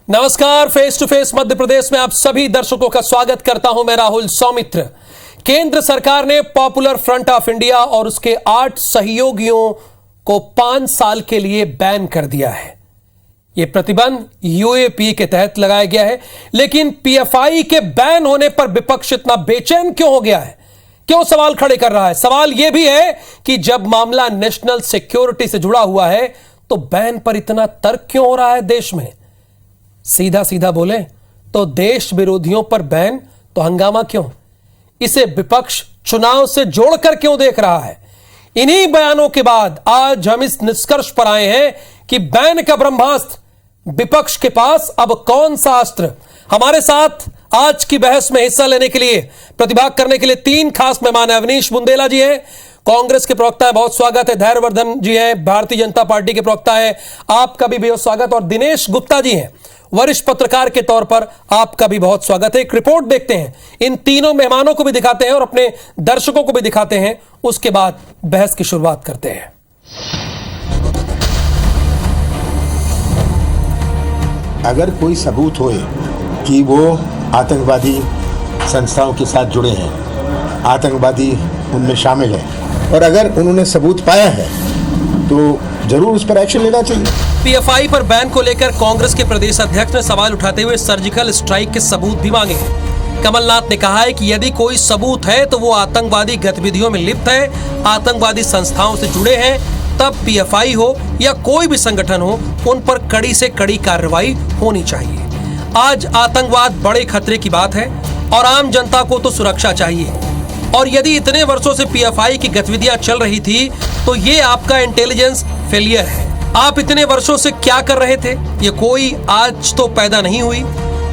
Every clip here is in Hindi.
नमस्कार, face to face Madhya Pradesh में आप सभी दर्शकों का स्वागत करता हूं। मैं राहुल सौमित्र। केंद्र सरकार ने पॉपुलर फ्रंट ऑफ इंडिया और उसके 8 सहयोगियों को 5 साल के लिए बैन कर दिया है। यह प्रतिबंध यूएपी के तहत लगाया गया है, लेकिन पीएफआई के बैन होने पर विपक्ष इतना बेचैन क्यों हो गया है, क्यों सवाल खड़े कर रहा है? सवाल यह भी है कि जब मामला नेशनल सिक्योरिटी से जुड़ा हुआ है तो बैन पर इतना तर्क क्यों हो रहा है देश में? सीधा सीधा बोले तो देश विरोधियों पर बैन तो हंगामा क्यों? इसे विपक्ष चुनाव से जोड़कर क्यों देख रहा है? इन्हीं बयानों के बाद आज हम इस निष्कर्ष पर आए हैं कि बैन का ब्रह्मास्त्र विपक्ष के पास अब कौन सा अस्त्र। हमारे साथ आज की बहस में हिस्सा लेने के लिए, प्रतिभाग करने के लिए 3 खास मेहमान हैं। अवनीश बुंदेला जी हैं, कांग्रेस के प्रवक्ता है, बहुत स्वागत है। धैर्यवर्धन जी हैं, भारतीय जनता पार्टी के प्रवक्ता है, आपका भी बहुत स्वागत। और दिनेश गुप्ता जी हैं, वरिष्ठ पत्रकार के तौर पर आपका भी बहुत स्वागत है। एक रिपोर्ट देखते हैं, इन तीनों मेहमानों को भी दिखाते हैं और अपने दर्शकों को भी दिखाते हैं, उसके बाद बहस की शुरुआत करते हैं। अगर कोई सबूत होए कि वो आतंकवादी संस्थाओं के साथ जुड़े हैं, आतंकवादी उनमें शामिल है, और अगर उन्होंने सबूत पाया है तो जरूर उस पर एक्शन लेना चाहिए। पीएफआई पर बैन को लेकर कांग्रेस के प्रदेश अध्यक्ष ने सवाल उठाते हुए सर्जिकल स्ट्राइक के सबूत भी मांगे हैं। कमलनाथ ने कहा है कि यदि कोई सबूत है तो वो आतंकवादी गतिविधियों में लिप्त है, आतंकवादी संस्थाओं से जुड़े हैं, तब पीएफआई हो या कोई भी संगठन हो, उन पर कड़ी से कड़ी कार्रवाई होनी चाहिए। आज आतंकवाद बड़े खतरे की बात है और आम जनता को तो सुरक्षा चाहिए। और यदि इतने वर्षों से पीएफआई की गतिविधियां चल रही थी तो ये आपका इंटेलिजेंस फेलियर है। आप इतने वर्षों से क्या कर रहे थे? ये कोई आज तो पैदा नहीं हुई।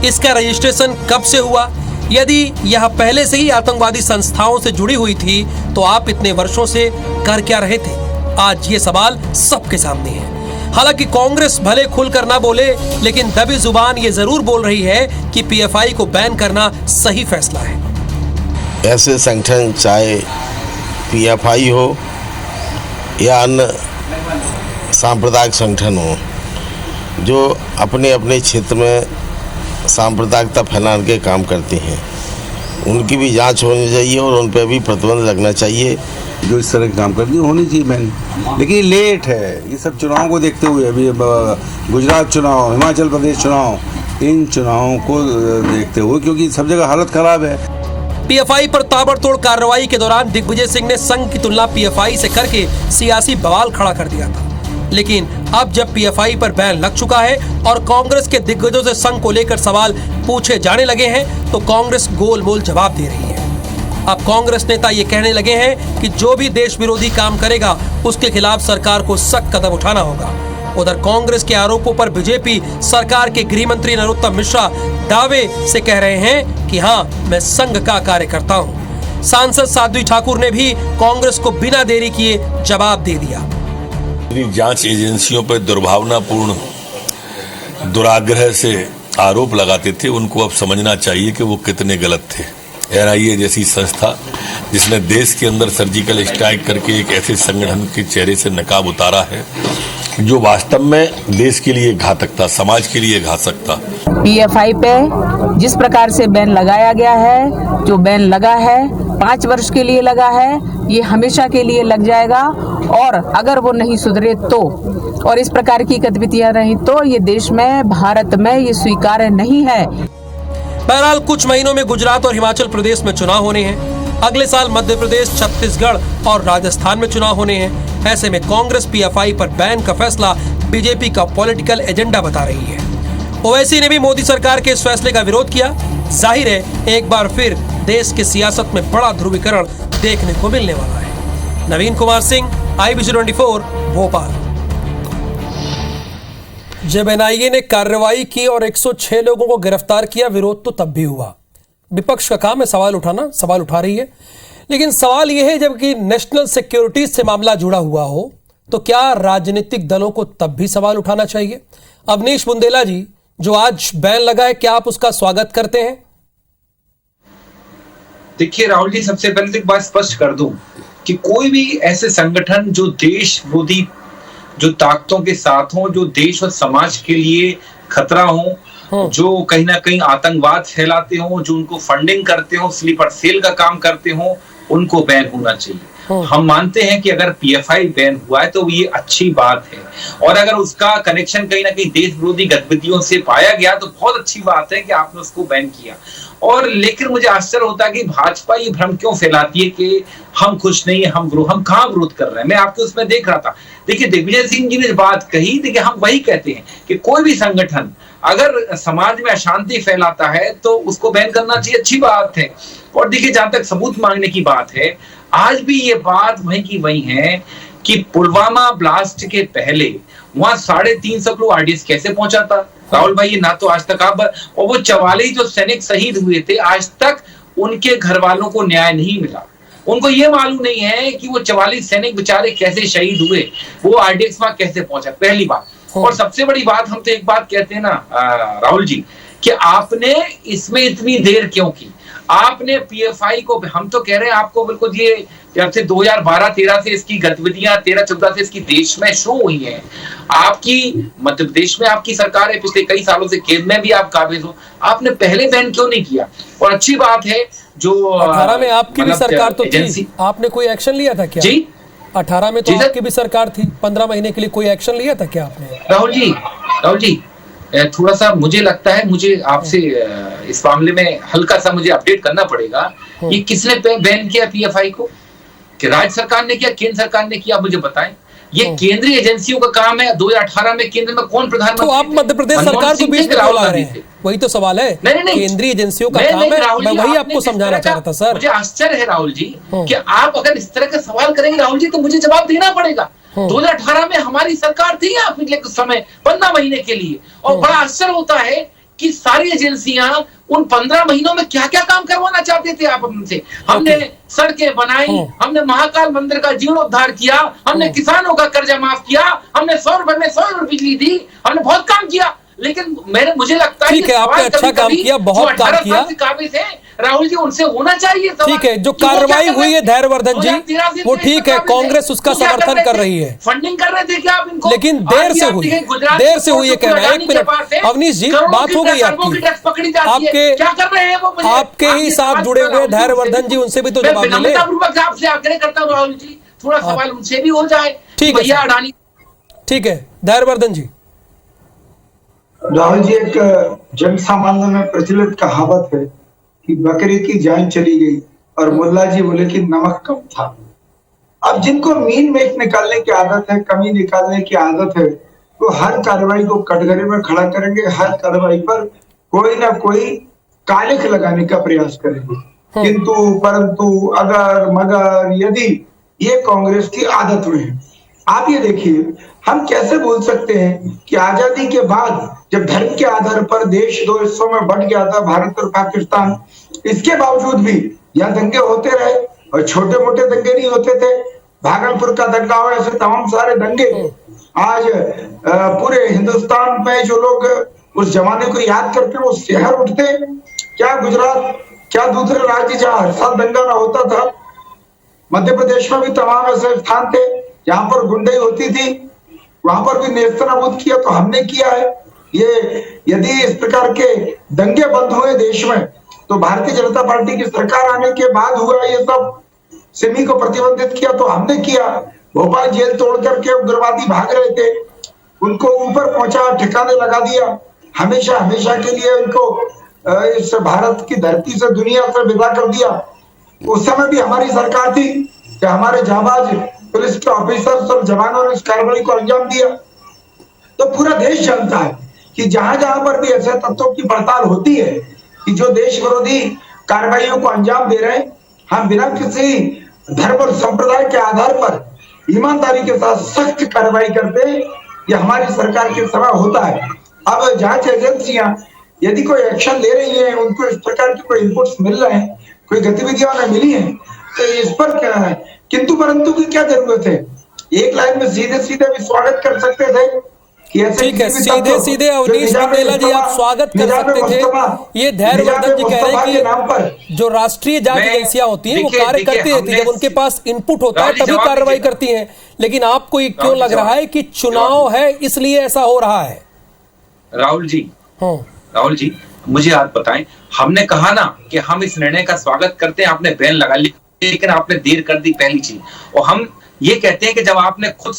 इसका रजिस्ट्रेशन कब से हुआ? यदि यह पहले से ही आतंकवादी संस्थाओं से जुड़ी हुई थी तो आप इतने वर्षों से कर क्या रहे थे? आज ये सवाल सबके सामने है। हालांकि कांग्रेस भले खुलकर ना बोले, लेकिन दबी जुबान ये जरूर बोल रही है कि पीएफआई को बैन करना सही फैसला है। ऐसे संगठन, चाहे पीएफआई हो या अन्य सांप्रदायिक संगठन हो, जो अपने अपने क्षेत्र में सांप्रदायिकता फैलाने के काम करते हैं, उनकी भी जांच होनी चाहिए और उन पर भी प्रतिबंध लगना चाहिए। जो इस तरह के काम करती होनी चाहिए बैन, लेकिन लेट है। ये सब चुनाव को देखते हुए, अभी गुजरात चुनाव, हिमाचल प्रदेश चुनाव, इन चुनावों को देखते हुए, क्योंकि सब जगह हालत खराब है। पीएफआई पर ताबड़तोड़ कार्रवाई के दौरान दिग्विजय सिंह ने संघ की तुलना पीएफआई से करके सियासी बवाल खड़ा कर दिया था, लेकिन अब जब पीएफआई पर बैन लग चुका है और कांग्रेस के दिग्गजों से संघ को लेकर सवाल पूछे जाने लगे हैं तो कांग्रेस गोलमोल जवाब दे रही है। अब कांग्रेस नेता ये कहने लगे हैं कि जो भी देश विरोधी काम करेगा उसके खिलाफ सरकार को सख्त कदम उठाना होगा। उधर कांग्रेस के आरोपों पर बीजेपी सरकार के गृह मंत्री नरोत्तम मिश्रा दावे से कह रहे हैं कि हाँ, मैं संघ का कार्यकर्ता हूँ। सांसद साध्वी ठाकुर ने भी कांग्रेस को बिना देरी किए जवाब दे दिया। जांच एजेंसियों पर दुर्भावनापूर्ण, दुराग्रह से आरोप लगाते थे, उनको अब समझना चाहिए कि वो कितने गलत थे। एनआईए जैसी संस्था जिसने देश के अंदर सर्जिकल स्ट्राइक करके एक ऐसे संगठन के चेहरे से नकाब उतारा है जो वास्तव में देश के लिए घातक था, समाज के लिए घातक था। पीएफआई पे जिस प्रकार से बैन लगाया गया है, जो बैन लगा है 5 वर्ष के लिए लगा है, ये हमेशा के लिए लग जाएगा। और अगर वो नहीं सुधरे तो, और इस प्रकार की गतिविधियां रही तो ये देश में, भारत में ये स्वीकार्य नहीं है। बहरहाल कुछ महीनों में गुजरात और हिमाचल प्रदेश में चुनाव होने हैं। अगले साल मध्य प्रदेश, छत्तीसगढ़ और राजस्थान में चुनाव होने हैं। ऐसे में कांग्रेस पीएफआई पर बैन का फैसला बीजेपी का पॉलिटिकल एजेंडा बता रही है। ओवैसी ने भी मोदी सरकार के इस फैसले का विरोध किया। जाहिर है एक बार फिर देश की सियासत में बड़ा ध्रुवीकरण देखने को मिलने वाला है। नवीन कुमार सिंह, IBC24, भोपाल। जब एनआईए ने कार्रवाई की और 106 लोगों को गिरफ्तार किया, विरोध तो तब भी हुआ। विपक्ष का काम है सवाल उठाना, सवाल उठा रही है, लेकिन सवाल यह है जबकि नेशनल सिक्योरिटी से मामला जुड़ा हुआ हो तो क्या राजनीतिक दलों को तब भी सवाल उठाना चाहिए? अवनीश बुंदेला जी, जो आज बैन लगा है, क्या आप उसका स्वागत करते हैं? देखिए राहुल जी, सबसे पहले तो एक बात स्पष्ट कर दूं कि कोई भी ऐसे संगठन जो देश विरोधी जो ताकतों के साथ हों, जो देश और समाज के लिए खतरा हो, जो कहीं ना कहीं आतंकवाद फैलाते हो, जो उनको फंडिंग करते हो, स्लीपर सेल का काम करते हो, उनको बैन होना चाहिए। हम मानते हैं कि अगर पीएफआई बैन हुआ है तो ये अच्छी बात है, और अगर उसका कनेक्शन कहीं ना कहीं देश विरोधी गतिविधियों से पाया गया तो बहुत अच्छी बात है कि आपने उसको बैन किया। और लेकिन मुझे आश्चर्य होता है कि भाजपा ये भ्रम क्यों फैलाती है कि हम खुश नहीं है, हम कहां विरोध कर रहे हैं। मैं आपको उसमें देख रहा था, देखिए दिग्विजय सिंह जी ने बात कही, देखिए हम वही कहते हैं कि कोई भी संगठन अगर समाज में अशांति फैलाता है तो उसको बैन करना चाहिए, अच्छी बात है। और देखिए जहां तक सबूत मांगने की बात है, आज भी ये बात वहीं की वही है कि पुलवामा ब्लास्ट के पहले वहां 350 किलो आरडीएक्स कैसे पहुंचा था राहुल भाई, ये ना तो आज तक आप, और वो 44 जो सैनिक शहीद हुए थे आज तक उनके घर वालों को न्याय नहीं मिला। उनको ये मालूम नहीं है कि वो 44 सैनिक बेचारे कैसे शहीद हुए, वो आरडीएक्स वहां कैसे पहुंचा, पहली बात। और सबसे बड़ी बात, हम तो एक बात कहते हैं ना राहुल जी, कि आपने इसमें इतनी देर क्यों की, आपने पीएफआई को, हम तो कह रहे हैं आपको बिल्कुल, ये जब से 2012-13 से इसकी गतिविधियां 13-14 से इसकी देश में शुरू हुई हैं, आपकी मध्य प्रदेश में आपकी सरकार है, पिछले कई सालों से केंद्र में भी आप काबिज हो, आपने पहले बैन क्यों नहीं किया। और अच्छी बात है जो 18 में आपकी भी सरकार तो थी, आपने कोई एक्शन लिया था क्या जी? 18 में तो आपकी भी सरकार थी, 15 महीने के लिए कोई एक्शन लिया था क्या आपने? राहुल जी थोड़ा सा मुझे लगता है, मुझे आपसे इस मामले में हल्का सा मुझे अपडेट करना पड़ेगा, ये किसने बैन किया पीएफआई को, कि राज्य सरकार ने किया, केंद्र सरकार ने किया, मुझे बताएं। ये केंद्रीय एजेंसियों का काम है। 2018 में केंद्र में कौन प्रधानमंत्री? तो आप मध्य प्रदेश सरकार को बीच में ला रहे हैं, वही तो सवाल है। नहीं, केंद्रीय एजेंसियों का काम है, मैं वही आपको समझाना चाह रहा था सर। मुझे आश्चर्य है राहुल जी कि आप अगर इस तरह का सवाल करेंगे राहुल जी तो मुझे जवाब देना पड़ेगा। 2018 में हमारी सरकार थी यहाँ पिछले कुछ समय 15 महीने के लिए, और बड़ा आश्चर्य होता है कि सारी एजेंसियां उन 15 महीनों में क्या क्या काम करवाना चाहते थे आप हमसे। हमने सड़कें बनाई, हमने महाकाल मंदिर का जीर्णोद्धार किया, हमने किसानों का कर्जा माफ किया, हमने 100 रुपए में 100 यूनिट बिजली दी, हमने बहुत काम किया। लेकिन मुझे लगता है ठीक है, आपने अच्छा काम किया, बहुत काम किया, काबिज है राहुल जी, उनसे होना चाहिए। ठीक है, जो कार्रवाई हुई है धैर्यवर्धन जी, वो ठीक है, कांग्रेस उसका समर्थन कर रही है, फंडिंग कर रहे थे क्या आप इनको? लेकिन देर से हुई, देर से हुई है कहना है। 1 मिनट अवनीश जी, बात हो गई आपकी, आपके ही साथ जुड़े हुए धैर्यवर्धन जी, उनसे भी तो जवाब मिले। आपसे आग्रह करता हूँ राहुल जी, थोड़ा सवाल उनसे भी हो जाए। ठीक है अडानी, ठीक है धैर्यवर्धन जी। राहुल जी, एक जन सामान्य में प्रचलित कहावत है कि बकरी की जान चली गई और मुल्ला जी बोले कि नमक कम था। अब जिनको मीन मेख निकालने की आदत है, कमी निकालने की आदत है, तो हर कार्रवाई को कटघरे में खड़ा करेंगे, हर कार्रवाई पर कोई ना कोई कालिख लगाने का प्रयास करेंगे। किंतु परंतु अगर मगर यदि ये कांग्रेस की आदत में है। आप ये देखिए, हम कैसे बोल सकते हैं कि आजादी के बाद जब धर्म के आधार पर देश 2 हिस्सों में बंट गया था, भारत और पाकिस्तान, इसके बावजूद भी यहाँ दंगे होते रहे, और छोटे मोटे दंगे नहीं होते थे। भागलपुर का दंगा हो, ऐसे तमाम सारे दंगे आज पूरे हिंदुस्तान में जो लोग उस जमाने को याद करके वो शहर उठते। क्या गुजरात, क्या दूसरे राज्य जहाँ हर साल दंगा ना होता था? मध्य प्रदेश में भी तमाम ऐसे स्थान थे जहां पर गुंडाई होती थी, वहां पर भी नेस्तनाबूद किया, तो हमने किया है। ये यदि इस प्रकार के दंगे बंद हुए देश में, तो भारतीय जनता पार्टी की सरकार आने के बाद हुआ ये सब। सिमी को प्रतिबंधित किया तो हमने किया। भोपाल जेल तोड़ करके उग्रवादी भाग रहे थे, उनको ऊपर पहुंचा, ठिकाने लगा दिया, हमेशा हमेशा के लिए उनको इस भारत की धरती से, दुनिया से विदा कर दिया। उस समय भी हमारी सरकार थी कि हमारे जाबाज पुलिस के ऑफिसर्स और जवानों ने इस कार्रवाई को अंजाम दिया। तो पूरा देश जानता है कि जहां जहां पर भी ऐसे तत्वों की पड़ताल होती है कि जो देश विरोधी कार्रवाइयों को अंजाम दे रहे हैं, हम बिना किसी धर्म और संप्रदाय के आधार पर ईमानदारी के साथ सख्त कार्रवाई करते हैं। ये हमारी सरकार के समय होता है। अब जांच एजेंसियां यदि कोई एक्शन ले रही है, उनको इस प्रकार के कोई इनपुट्स मिल रहे हैं, कोई गतिविधियां उन्हें मिली है, तो इस पर क्या है, किंतु परंतु की क्या जरूरत है? एक लाइन में सीधे सीधे भी स्वागत कर सकते थे। ठीक है, सीधे सीधे अवनीश बुंदेला जी आप स्वागत कर सकते थे। ये धैर्यवर्धन जी कह रहे हैं कि जो राष्ट्रीय जांच एजेंसियां होती हैं वो कार्य करती रहती है, जब उनके पास इनपुट होता है तभी कार्रवाई करती हैं। लेकिन आपको क्यों लग रहा है कि चुनाव है इसलिए ऐसा हो रहा है? राहुल जी, राहुल जी मुझे आप बताएं, हमने कहा ना कि हम इस निर्णय का स्वागत करते हैं, आपने बैन लगा लिया, लेकिन आपने देर कर दी पहली चीज। और हम ये कहते हैं कि जब आपने खुद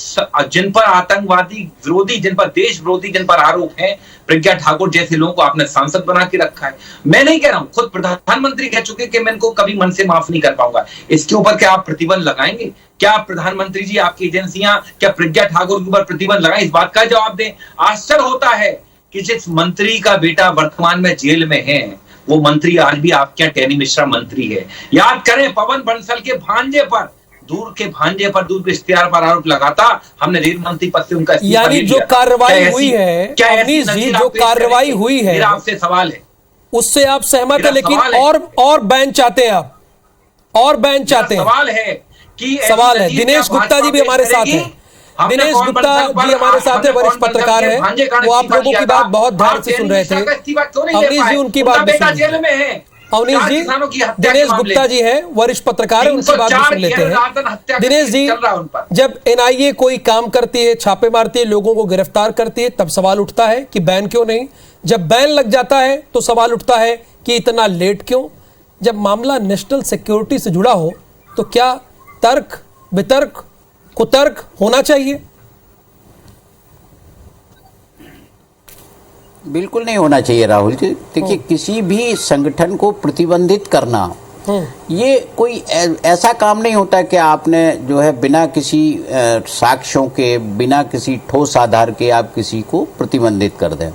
जिन पर आतंकवादी विरोधी, जिन पर देश विरोधी, जिन पर आरोप है, प्रज्ञा ठाकुर जैसे लोगों को आपने सांसद बना के रखा है। मैं नहीं कह रहा हूं, खुद प्रधानमंत्री कह चुके कि मैं इनको कभी मन से माफ नहीं कर पाऊंगा। इसके ऊपर क्या आप प्रतिबंध लगाएंगे? क्या प्रधानमंत्री जी, आपकी एजेंसियां क्या प्रज्ञा ठाकुर के ऊपर प्रतिबंध लगाएं? इस बात का जवाब दें। आश्चर्य होता है कि जिस मंत्री का बेटा वर्तमान में जेल में है, वो मंत्री आज भी आपके यहाँ टैनी मिश्रा मंत्री है। याद करें, पवन बंसल के भांजे पर, दूर के भांजे पर, दूर के इश्तिहार पर आरोप लगाता, हमने रेल मंत्री पद से उनका इस्तीफा यानी जो कार्रवाई हुई है, क्या अवनीश जी, जो कार्रवाई हुई है, मेरा आपसे सवाल है, उससे आप सहमत है, लेकिन और बैन चाहते हैं आप, और बैन चाहते हैं। सवाल है कि सवाल है, दिनेश गुप्ता जी भी हमारे साथ हैं। दिनेश गुप्ता जी हमारे साथ है, वरिष्ठ पत्रकार है, वो आप लोगों की बात बहुत ध्यान से सुन रहे थे। अवनीश जी उनकी बात भी सुन रहे हैं। अवनीश जी, दिनेश गुप्ता जी हैं, वरिष्ठ पत्रकार है, उनकी बात भी सुन लेते हैं। दिनेश जी, जब एनआईए कोई काम करती है, छापे मारती है, लोगों को गिरफ्तार करती है, तब सवाल उठता है कि बैन क्यों नहीं। जब बैन लग जाता है तो सवाल उठता है कि इतना लेट क्यों। जब मामला नेशनल सिक्योरिटी से जुड़ा हो तो क्या तर्क वितर्क कुतर्क होना चाहिए? बिल्कुल नहीं होना चाहिए राहुल जी। देखिए, किसी भी संगठन को प्रतिबंधित करना ये कोई ऐसा काम नहीं होता कि आपने जो है बिना किसी साक्ष्यों के, बिना किसी ठोस आधार के आप किसी को प्रतिबंधित कर दें।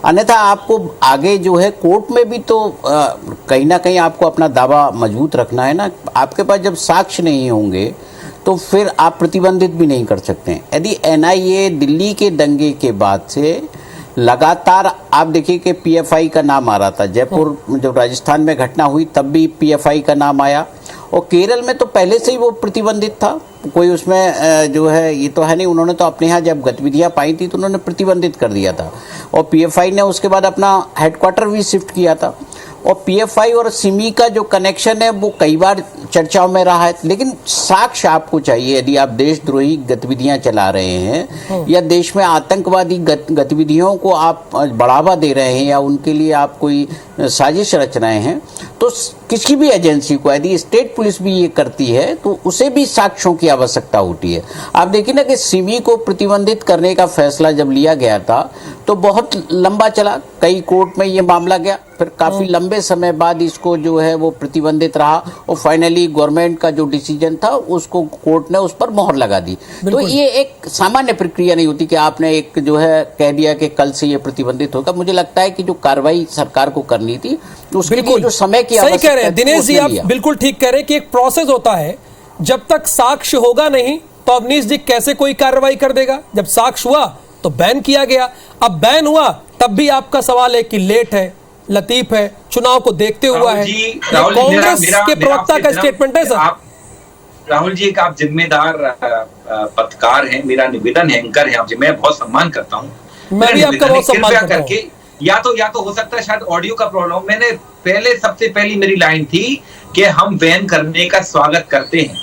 अन्यथा आपको आगे जो है कोर्ट में भी तो कहीं ना कहीं आपको अपना दावा मजबूत रखना है ना। आपके पास जब साक्ष्य नहीं होंगे तो फिर आप प्रतिबंधित भी नहीं कर सकते हैं। यदि एनआईए दिल्ली के दंगे के बाद से लगातार, आप देखिए कि पीएफआई का नाम आ रहा था, जयपुर जब राजस्थान में घटना हुई तब भी पीएफआई का नाम आया, और केरल में तो पहले से ही वो प्रतिबंधित था, कोई उसमें जो है ये तो है नहीं। उन्होंने तो अपने यहाँ जब गतिविधियाँ पाई थी तो उन्होंने प्रतिबंधित कर दिया था, और पीएफआई ने उसके बाद अपना हेडक्वार्टर भी शिफ्ट किया था। और पीएफआई और सिमी का जो कनेक्शन है वो कई बार चर्चाओं में रहा है, लेकिन साक्ष्य आपको चाहिए। यदि आप देशद्रोही गतिविधियां चला रहे हैं या देश में आतंकवादी गतिविधियों को आप बढ़ावा दे रहे हैं या उनके लिए आप कोई साजिश रच रहे हैं, तो किसी भी एजेंसी को, यदि स्टेट पुलिस भी ये करती है तो उसे भी साक्ष्यों की आवश्यकता होती है। आप देखिए ना कि सिमी को प्रतिबंधित करने का फैसला जब लिया गया था तो बहुत लंबा चला, कई कोर्ट में ये मामला गया, फिर काफी लंबे समय बाद इसको जो है वो प्रतिबंधित रहा, और फाइनली गवर्नमेंट का जो डिसीजन था उसको कोर्ट ने उस पर मोहर लगा दी। तो ये एक सामान्य प्रक्रिया नहीं होती कि आपने एक जो है कह दिया कि कल से ये प्रतिबंधित होगा। मुझे लगता है कि जो कार्रवाई सरकार को करनी थी उसके लिए जो समय की सही कह रहे हैं दिनेश जी, आप बिल्कुल ठीक कह रहे हैं कि एक प्रोसेस होता है। जब तक साक्ष्य होगा नहीं तो अवनीश जी कैसे कोई कार्रवाई कर देगा? जब साक्ष्य हुआ तो बैन किया गया, अब बैन हुआ तब भी आपका सवाल है कि लेट है, लतीफ है, चुनाव को देखते हुआ है। कांग्रेस के प्रवक्ता का स्टेटमेंट है सर। राहुल जी, एक आप जिम्मेदार पत्रकार हैं, मेरा निवेदन है, एंकर हैं आप, मैं बहुत सम्मान करता हूं। मैं भी आपका बहुत सम्मान करता हूं। या तो हो सकता है शायद ऑडियो का प्रॉब्लम। मैंने सबसे पहली मेरी लाइन थी कि हम बैन करने का स्वागत करते हैं,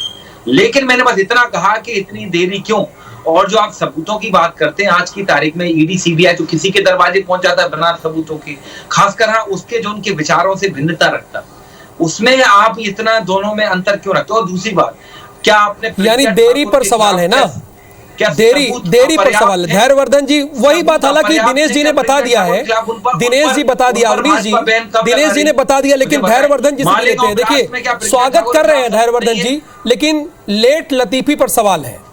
लेकिन मैंने बस इतना कहा कि इतनी देरी क्यों। और जो आप सबूतों की बात करते हैं, आज की तारीख में ईडी सीबीआई जो किसी के दरवाजे पहुंच जाता है बिना सबूतों के, खासकर उसके जो उनके विचारों से भिन्नता रखता, उसमें आप इतना दोनों में अंतर क्यों रखते हो? और दूसरी बात, क्या आपने, यानी देरी पर सवाल है ना, देरी पर सवाल है। धैर्यवर्धन जी वही बात, हालांकि दिनेश जी ने बता दिया है, दिनेश जी बता दिया, अवनीश जी दिनेश जी ने बता दिया, लेकिन धैर्यवर्धन जी से लेते हैं। देखिए, स्वागत कर रहे हैं धैर्यवर्धन जी, लेकिन लेट लतीफी पर सवाल है।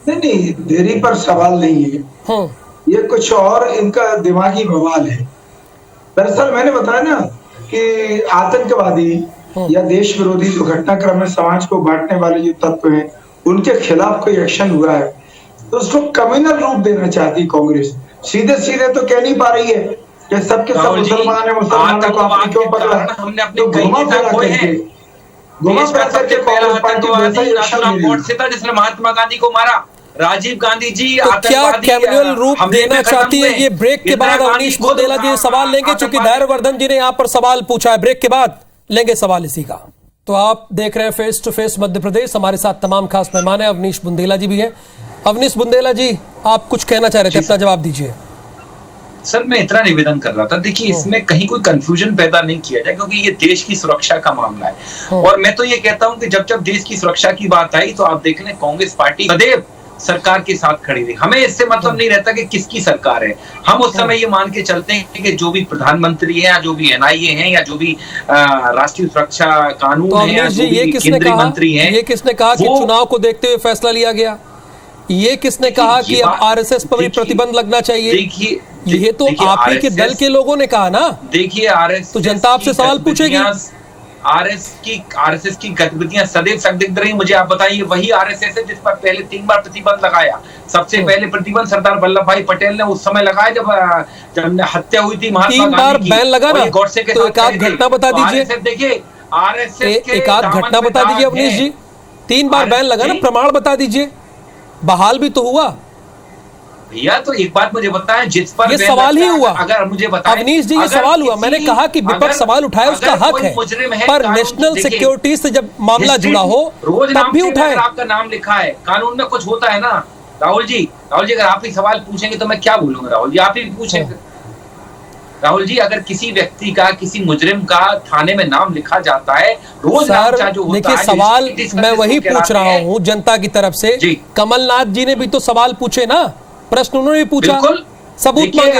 नहीं, देरी पर सवाल नहीं है, ये कुछ और इनका दिमागी बवाल है। दरअसल मैंने बताया ना कि आतंकवादी या देश विरोधी जो घटनाक्रम में समाज को बांटने वाले जो तत्व हैं, उनके खिलाफ कोई एक्शन हुआ है तो उसको कम्युनल रूप देना चाहती कांग्रेस। सीधे सीधे तो कह नहीं पा रही है कि सबके सब मुसलमान है, मुसलमानों को आपने क्यों पकड़ा? तो घुमा फिरा करके कांग्रेस पार्टी वैसा ही एक्शन ले, जिसने महात्मा गांधी को मारा, राजीव गांधी जी। तो क्या कम्युनल रूप देना चाहती है? ये ब्रेक के बाद अवनीश बुंदेला जी सवाल लेंगे, चूंकि धैर्यवर्धन जी ने यहाँ पर सवाल पूछा है। ब्रेक के बाद लेंगे सवाल इसी का। तो आप देख रहे हैं face to face Madhya Pradesh, हमारे साथ तमाम खास मेहमान हैं, अवनीश बुंदेला जी भी हैं। अवनीश बुंदेला जी, आप कुछ कहना चाह रहे थे, अपना जवाब दीजिए। सर मैं इतना निवेदन कर रहा था, देखिए इसमें कहीं कोई कंफ्यूजन पैदा नहीं किया जाए, क्योंकि ये देश की सुरक्षा का मामला है। और मैं तो ये कहता हूं कि जब जब देश की सुरक्षा की बात आई तो आप देख लें कांग्रेस पार्टी सदैव सरकार के साथ खड़ी रही। हमें इससे मतलब नहीं रहता कि किसकी सरकार है, हम उस समय ये मान के चलते हैं कि जो भी प्रधानमंत्री है या जो भी एनआईए हैं या जो भी राष्ट्रीय सुरक्षा कानून तो है या जो भी केंद्रीय मंत्री हैं, ये किसने कहा कि चुनाव को देखते हुए फैसला लिया गया? ये किसने कहा कि अब आरएसएस पर भी प्रतिबंध लगना चाहिए? देखिए ये तो आप ही के दल के लोगों ने कहा ना। देखिए आरएसएस तो जनता आपसे सवाल पूछेगी। आरएसएस की गतिविधियां सदैव संदिग्ध रही। मुझे आप बताइए, वही आरएसएस है जिस पर पहले 3 बार प्रतिबंध लगाया। सबसे पहले प्रतिबंध सरदार वल्लभ भाई पटेल ने उस समय लगाया जब हत्या हुई थी महात्मा गांधी की। 3 बार बैन लगा ना, गॉडसे के तो एक आध घटना बता दीजिए। देखिए आरएसएस के एक आध घटना बता दीजिए अवनीश जी। 3 बार बैन लगा ना, प्रमाण बता दीजिए। बहाल भी तो हुआ भैया। तो एक बात मुझे बताएं, जिस पर ये सवाल ही हुआ, अगर मुझे बताएं अवनीश जी, ये सवाल हुआ। मैंने कहा कि विपक्ष सवाल उठाए, उसका हक है, पर नेशनल सिक्योरिटी से जब मामला जुड़ा हो तब भी उठाए। आपका नाम लिखा है, कानून में कुछ होता है ना राहुल जी। अगर आप ही सवाल पूछेंगे तो मैं क्या बोलूंगा राहुल जी, आप ही पूछेंगे। राहुल जी, अगर किसी व्यक्ति का, किसी मुजरिम का थाने में नाम लिखा जाता है, रोज नाम जो होता देखिए, सवाल मैं वही पूछ रहा हूँ जनता की तरफ से। कमलनाथ जी ने भी तो सवाल पूछे ना, प्रश्न उन्होंने भी पूछा, सबूत मांगे।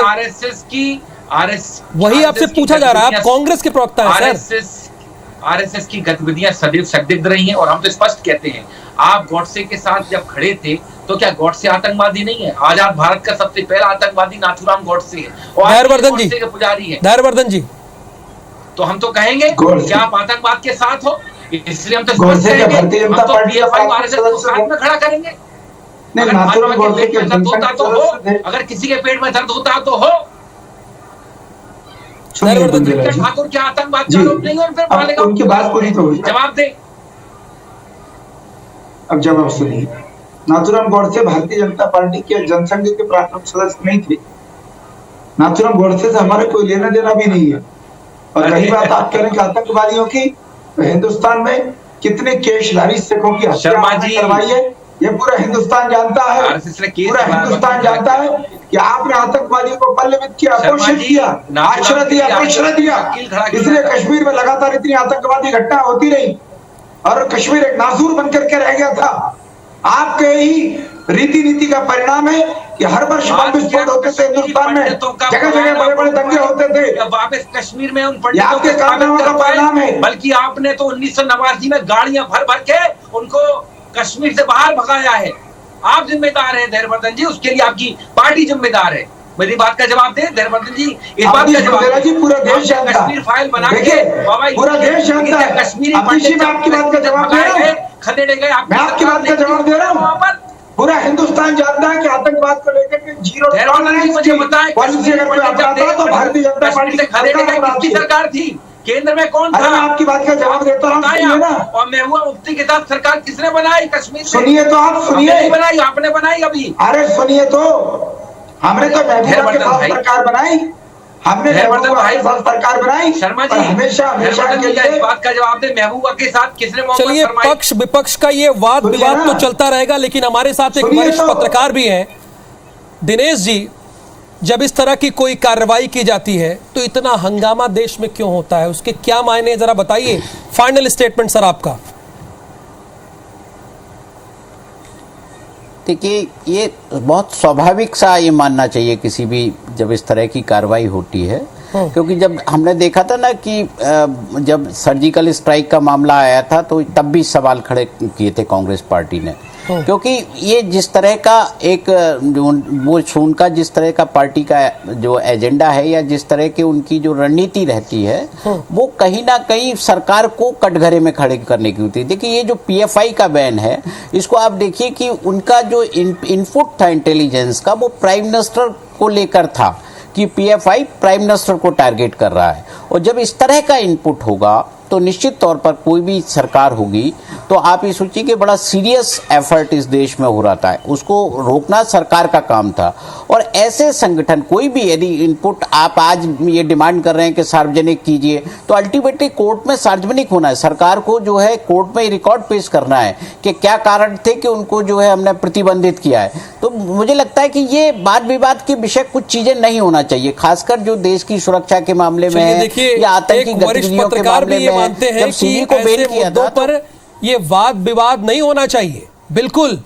वही आपसे पूछा जा रहा है, आप कांग्रेस के प्रवक्ता हैं सर। आरएसएस की गतिविधियां सदैव संदिग्ध रही हैं और हम तो स्पष्ट कहते हैं, आप गॉडसे के साथ जब खड़े थे तो क्या गॉडसे आतंकवादी नहीं है? आजाद भारत का सबसे पहला आतंकवादी नाथूराम गॉडसे है और धैर्यवर्धन जी के पुजारी है। धैर्यवर्धन जी, तो हम तो कहेंगे कि आप आतंकवाद के साथ हो, इसलिए हम तो स्पष्ट कहेंगे, हम तो पीएफआई आरएसएस को साथ में खड़ा करेंगे। अगर किसी के पेट में दर्द होता तो हो। ठाकुर क्या आतंकवाद का आरोप नहीं है? उनकी बात पूरी तो हुई, जवाब दे। अब जवाब सुनिए। नाथूराम गॉडसे भारतीय जनता पार्टी के जनसंघ के प्राथमिक सदस्य नहीं थे। नाथूराम गॉडसे से हमारा कोई लेना देना भी नहीं है। और रही बात आप कह रहे हैं आतंकवादियों की, तो हिंदुस्तान में कितने केशधारी सिखों की हत्या करवाई है, ये पूरा हिंदुस्तान जानता है। पूरा हिंदुस्तान जानता है कि आपने आतंकवादियों को पल्लवित किया, पोषित किया, आश्रय दिया, प्रश्रय दिया। इसलिए कश्मीर में लगातार इतनी आतंकवादी घटना होती रही और कश्मीर एक नासूर बनकर के रह गया था। आपके ही रीति नीति का परिणाम है कि हर वर्ष बम विस्फोट होते थे हिंदुस्तान में, जगह जगह बड़े बड़े दंगे होते थे। वापस कश्मीर में उन आपके कारनामों का परिणाम है। बल्कि आपने तो 1989 में गाड़ियां भर भर के उनको कश्मीर से बाहर भगाया है। आप जिम्मेदार हैं धैर्यवर्धन जी, उसके लिए आपकी पार्टी जिम्मेदार है। मेरी बात का जवाब दे धैर्यवर्धन जी, इस बात का जवाब जी। पूरा देश जानता है, कश्मीर फाइल बना के पूरा देश जानता है। कश्मीरी मैं आपकी बात का जवाब दे रहा हूं, खदेड़े गए। मैं आपकी बात का जवाब दे रहा हूं। पूरा हिंदुस्तान जानता है कि आतंकवाद को लेकर के जीरो टॉलरेंस मुझे बताएं, पॉलिसी अगर कोई अपनाता तो भारतीय जनता पार्टी से खदेड़े गए किसकी सरकार थी? केंद्र में कौन था? मैं आपकी बात का जवाब देता हूं, सुनिए ना। और महबूबा मुफ्ती के साथ सरकार किसने बनाई कश्मीर में? सुनिए तो आप सुनिए। बनाई आपने बनाई अभी। अरे सुनिए तो, हमने तो महबूबा के साथ सरकार बनाई, हमने महबूबा के साथ सरकार बनाई। शर्मा जी हमेशा हमेशा के लिए इस बात का जवाब दे, महबूबा के साथ किसने? चलिए, पक्ष विपक्ष का ये वाद विवाद तो चलता रहेगा, लेकिन हमारे साथ एक वरिष्ठ पत्रकार भी हैं दिनेश जी। जब इस तरह की कोई कार्रवाई की जाती है तो इतना हंगामा देश में क्यों होता है, उसके क्या मायने, जरा बताइए। फाइनल स्टेटमेंट सर आपका। देखिए, ये बहुत स्वाभाविक सा ये मानना चाहिए किसी भी जब इस तरह की कार्रवाई होती है, क्योंकि जब हमने देखा था ना कि जब सर्जिकल स्ट्राइक का मामला आया था तो तब भी सवाल खड़े किए थे कांग्रेस पार्टी ने, क्योंकि ये जिस तरह का एक उनका जिस तरह का पार्टी का जो एजेंडा है या जिस तरह की उनकी जो रणनीति रहती है वो कहीं ना कहीं सरकार को कटघरे में खड़े करने की होती है। देखिए, ये जो पीएफआई का बैन है, इसको आप देखिए कि उनका जो इनपुट था इंटेलिजेंस का, वो प्राइम मिनिस्टर को लेकर था कि पीएफआई प्राइम मिनिस्टर को टारगेट कर रहा है। और जब इस तरह का इनपुट होगा तो निश्चित तौर पर कोई भी सरकार होगी तो आप ये सोचिए कि बड़ा सीरियस एफर्ट इस देश में हो रहा था, उसको रोकना सरकार का काम था। और ऐसे संगठन कोई भी यदि इनपुट आप आज ये डिमांड कर रहे हैं कि सार्वजनिक कीजिए, तो अल्टीमेटली कोर्ट में सार्वजनिक होना है। सरकार को जो है कोर्ट में रिकॉर्ड पेश करना है कि क्या कारण थे कि उनको जो है हमने प्रतिबंधित किया है। तो मुझे लगता है कि ये वाद विवाद के विषय कुछ चीजें नहीं होना चाहिए, खासकर जो देश की सुरक्षा के मामले में है या आतंकी गतिविधियों के मामले में है। जब सीबी को बेल किया था पर ये वाद विवाद नहीं होना चाहिए। बिल्कुल,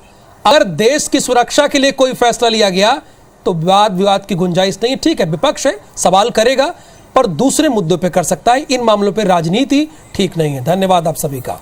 अगर देश की सुरक्षा के लिए कोई फैसला लिया गया तो वाद विवाद की गुंजाइश नहीं। ठीक है, विपक्ष है, सवाल करेगा, पर दूसरे मुद्दों पे कर सकता है। इन मामलों पे राजनीति ठीक नहीं है। धन्यवाद आप सभी का।